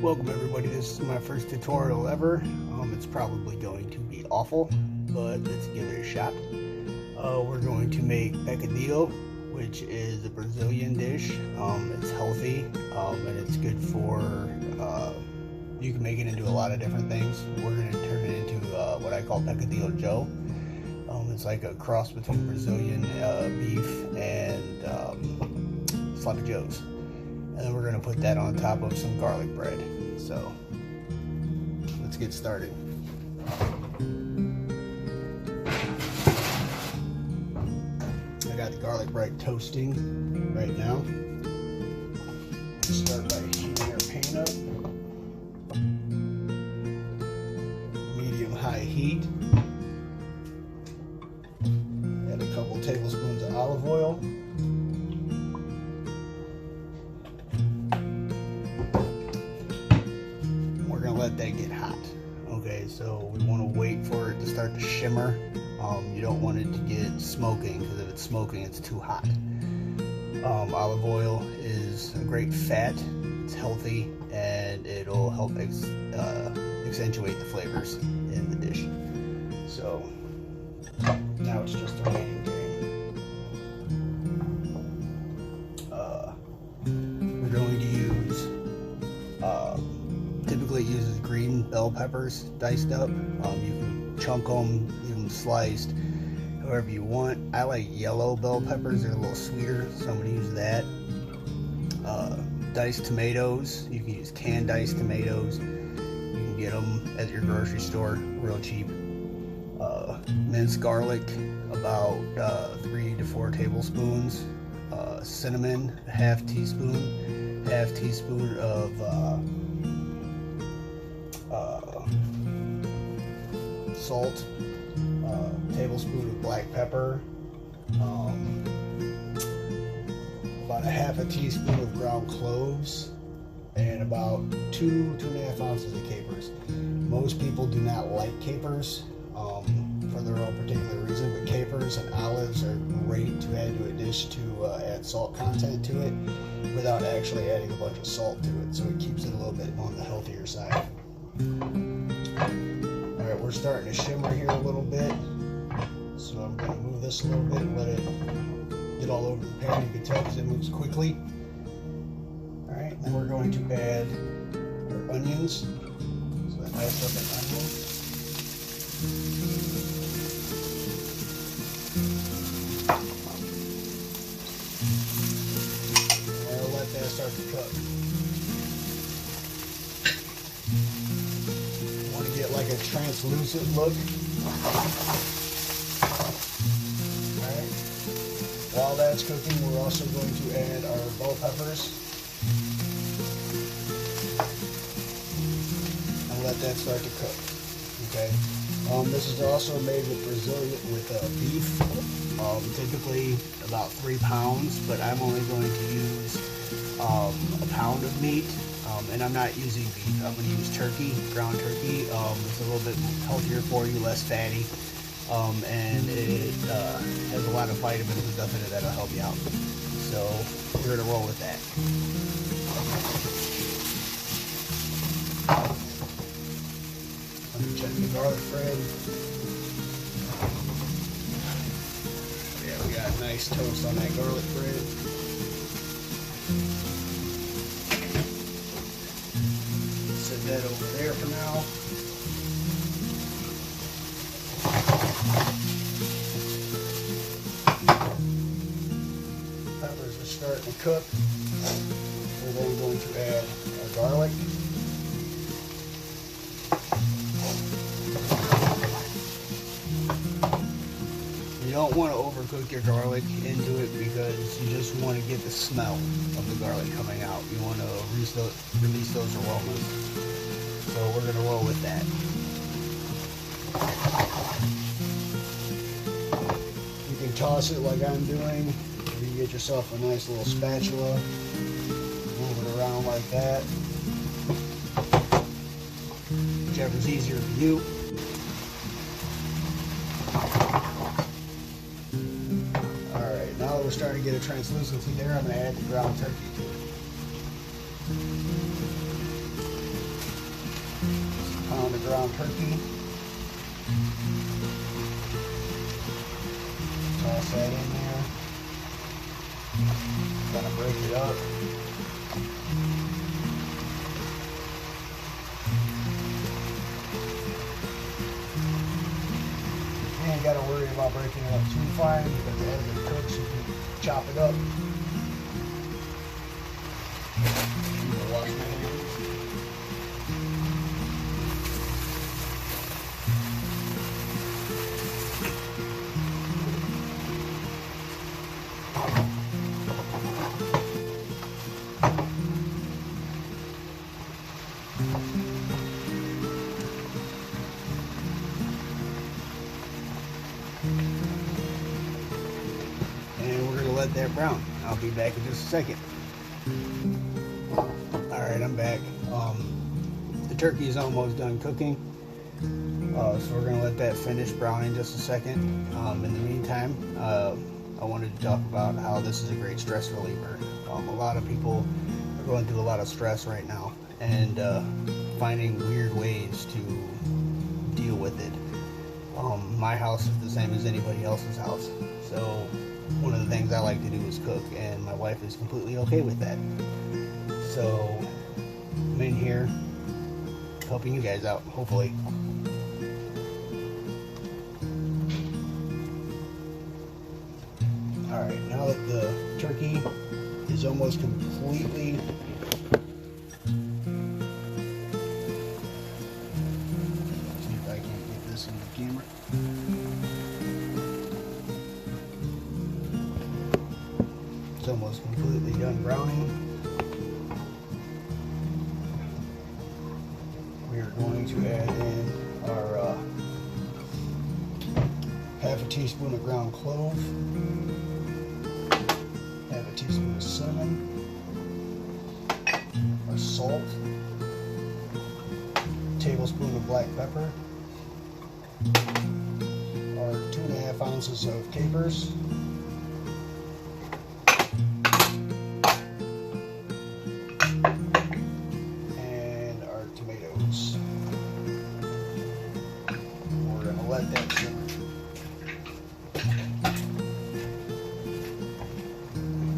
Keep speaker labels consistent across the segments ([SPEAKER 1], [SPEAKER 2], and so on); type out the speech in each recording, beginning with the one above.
[SPEAKER 1] Welcome everybody, this is my first tutorial ever. It's probably going to be awful, but let's give it a shot. We're going to make Picadillo, which is a Brazilian dish. It's healthy and it's good for, you can make it into a lot of different things. We're going to turn it into what I call Picadillo Joe. It's like a cross between Brazilian beef and sloppy joes. And then we're going to put that on top of some garlic bread. So let's get started. I got the garlic bread toasting right now. Start by heating our pan up. Medium-high heat. Add a couple tablespoons of olive oil. Let that get hot. Okay, so we want to wait for it to start to shimmer. You don't want it to get smoking, because if it's smoking, it's too hot. Olive oil is a great fat. It's healthy and it'll help accentuate the flavors in the dish. So now it's just a waiting game. We're going to use typically it uses green bell peppers diced up. You can chunk them, leave them sliced, however you want. I like yellow bell peppers, they're a little sweeter, so I'm going to use that. Diced tomatoes, you can use canned diced tomatoes. You can get them at your grocery store, real cheap. Minced garlic, about 3 to 4 tablespoons. Cinnamon, half teaspoon of salt, tablespoon of black pepper, about a half a teaspoon of ground cloves, and about 2.5 ounces of capers. Most people do not like capers for their own particular reason, but capers and olives are great to add to a dish to add salt content to it without actually adding a bunch of salt to it, so it keeps it a little bit on the healthier side. Alright, we're starting to shimmer here a little bit, so I'm going to move this a little bit and let it get all over the pan. You can tell because it moves quickly. Alright, then we're going to add our onions. So I diced up an onion. And I'll let that start to cook. Like a translucent look. Alright. While that's cooking, we're also going to add our bell peppers. And let that start to cook. Okay. This is also made with beef. Typically about 3 pounds, but I'm only going to use a pound of meat. And I'm not using beef, I'm going to use turkey, ground turkey. It's a little bit healthier for you, less fatty, and it has a lot of vitamins and stuff in it that'll help you out. So we're going to roll with that. Let me check the garlic bread. Yeah, we got nice toast on that garlic bread. That over there for now. Peppers are starting to cook. We'll then going to add our garlic. You don't want to overcook your garlic into it because you just want to get the smell of the garlic coming out. You want to release those aromas. So we're going to roll with that. You can toss it like I'm doing. You can get yourself a nice little spatula. Move it around like that. Whichever's easier for you. Alright, now that we're starting to get a translucency there, I'm going to add the ground turkey to it. Just a pound of ground turkey. Toss that in there. Kind of break it up. You ain't got to worry about breaking it up too fine because as it cooks, you can chop it up. Wash my hands. And we're going to let that brown. I'll be back in just a second. Alright, I'm back. The turkey is almost done cooking. So we're going to let that finish browning just a second. In the meantime, I wanted to talk about how this is a great stress reliever. A lot of people are going through a lot of stress right now and finding weird ways to deal with it. My house is the same as anybody else's house. So one of the things I like to do is cook, and my wife is completely okay with that. So I'm in here helping you guys out, hopefully. Alright, now that the turkey is almost completely see if I can get this in the camera. It's almost completely done browning. We are going to add in our half a teaspoon of ground clove, half a teaspoon of cinnamon, our salt, a tablespoon of black pepper, our 2.5 ounces of capers, and our tomatoes. We're going to let that simmer.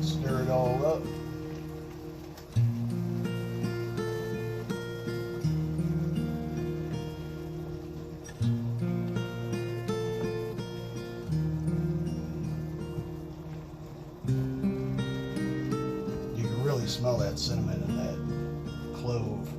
[SPEAKER 1] Stir it all up. You can really smell that cinnamon and that clove.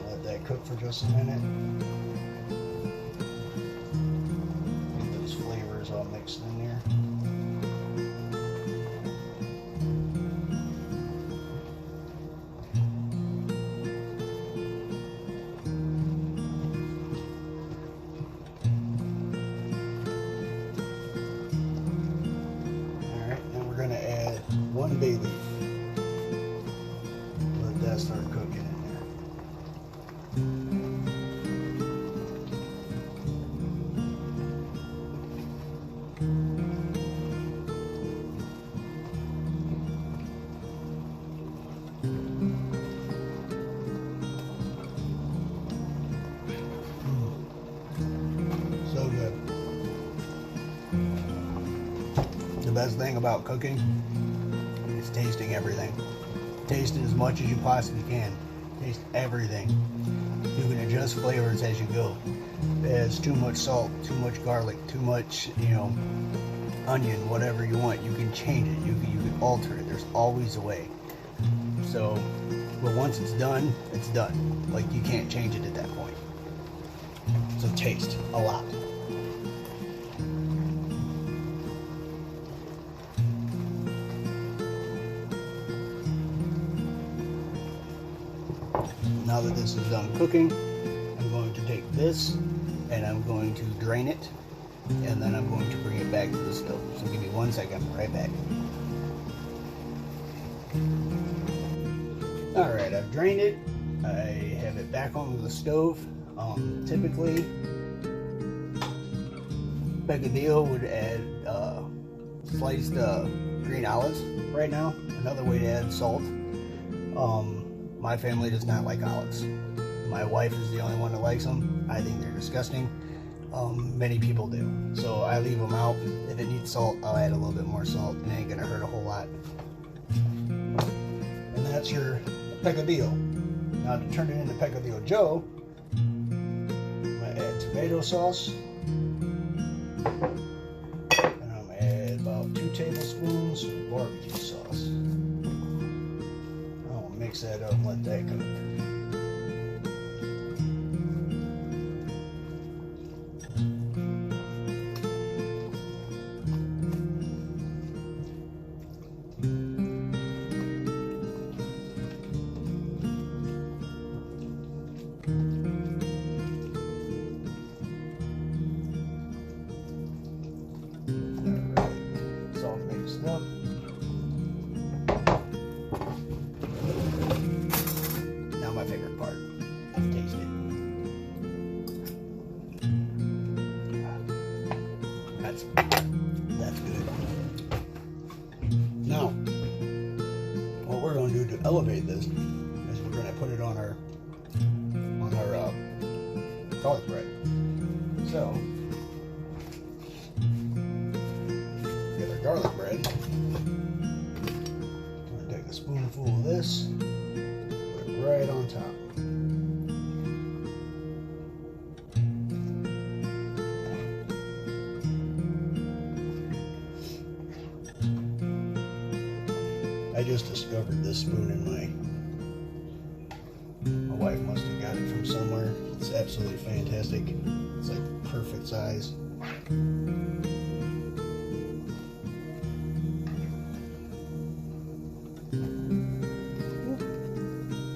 [SPEAKER 1] Let that cook for just a minute. Get those flavors all mixed in there. Going to add 1 bay leaf. Let that start cooking in there. best thing about cooking is tasting everything. Taste it as much as you possibly can. Taste everything. You can adjust flavors as you go. If it has too much salt, too much garlic, too much, onion, whatever you want, you can change it. You can alter it. There's always a way. So, but once it's done, it's done. Like, you can't change it at that point. So taste a lot. Now that this is done cooking, I'm going to take this and I'm going to drain it, and then I'm going to bring it back to the stove. So give me 1 second, I'll be right back. Alright, I've drained it. I have it back on the stove. Typically, Picadillo would add sliced green olives right now. Another way to add salt. My family does not like olives. My wife is the only one that likes them. I think they're disgusting. Many people do. So I leave them out. If it needs salt, I'll add a little bit more salt. It ain't gonna hurt a whole lot. And that's your Picadillo. Now to turn it into Picadillo Joe, I'm gonna add tomato sauce. And I'm gonna add about 2 tablespoons of barbecue sauce. I'll mix that up and let that cook. Up. Now my favorite part, taste it. That's good. Now, what we're going to do to elevate this is we're going to put it on our garlic bread. So, get our garlic bread. I'm going to take a spoonful of this, put it right on top. I just discovered this spoon in my wife must have got it from somewhere. It's absolutely fantastic. It's like perfect size.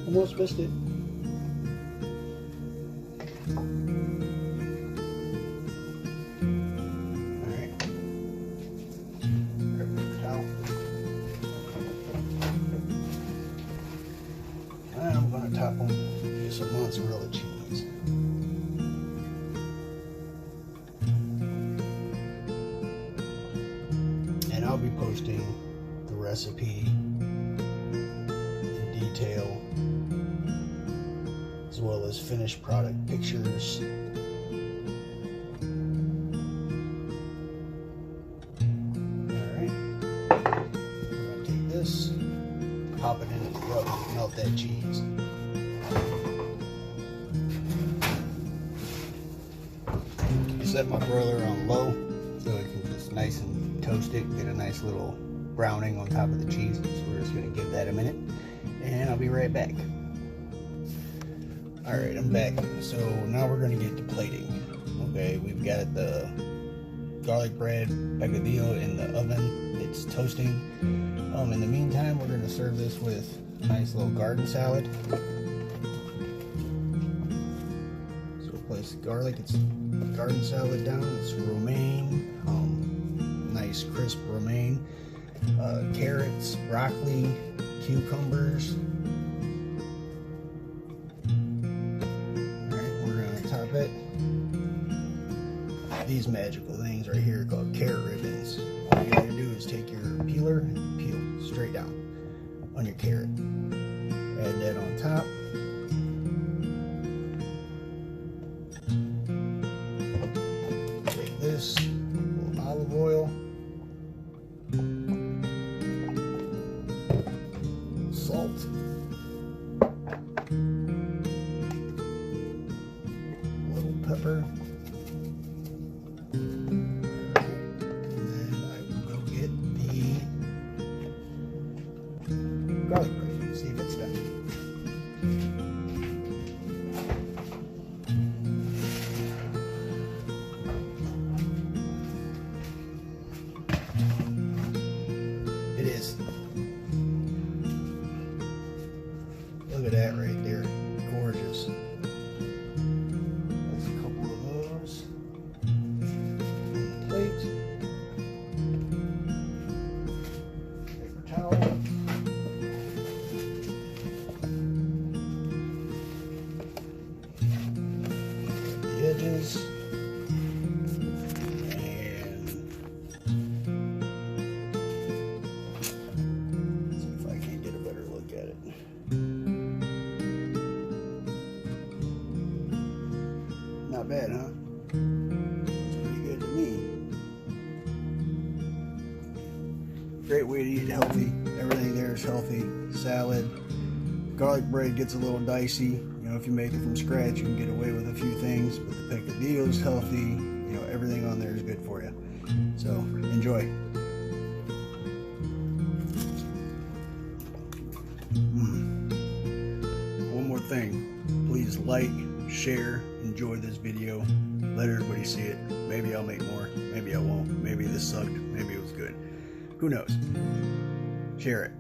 [SPEAKER 1] Almost missed it. Alright. Grab the towel. And I'm going to top them with some mozzarella cheese. And I'll be posting the recipe in detail, as well as finished product pictures. Alright, I'm going to take this, pop it into the oven, melt that cheese. I set my broiler on low so it can just nice and toast it, get a nice little browning on top of the cheese. So we're just going to give that a minute, and I'll be right back. Alright, I'm back. So now we're going to get to plating. Okay, we've got the garlic bread Picadillo in the oven. It's toasting. In the meantime, we're going to serve this with a nice little garden salad. So we'll place the garlic. It's garden salad down. It's romaine, nice crisp romaine, carrots, broccoli, cucumbers. Top it. These magical things right here are called carrot ribbons. All you gotta do is take your peeler and peel straight down on your carrot. Add that on top. Take this, a little olive oil. pepper. And then I will go get the garlic bread, see if it's done. It is. Look at that right there. Gorgeous. There's a couple of those on the plate. Paper towel. The edges. Not bad, huh? It's pretty good to me. Great way to eat healthy. Everything there is healthy. Salad. Garlic bread gets a little dicey. You know, if you make it from scratch, you can get away with a few things. But the Picadillo is healthy. You know, everything on there is good for you. So, enjoy. One more thing. Please like, share, enjoy this video, let everybody see it. Maybe I'll make more, maybe I won't, maybe this sucked, maybe it was good, who knows. Share it.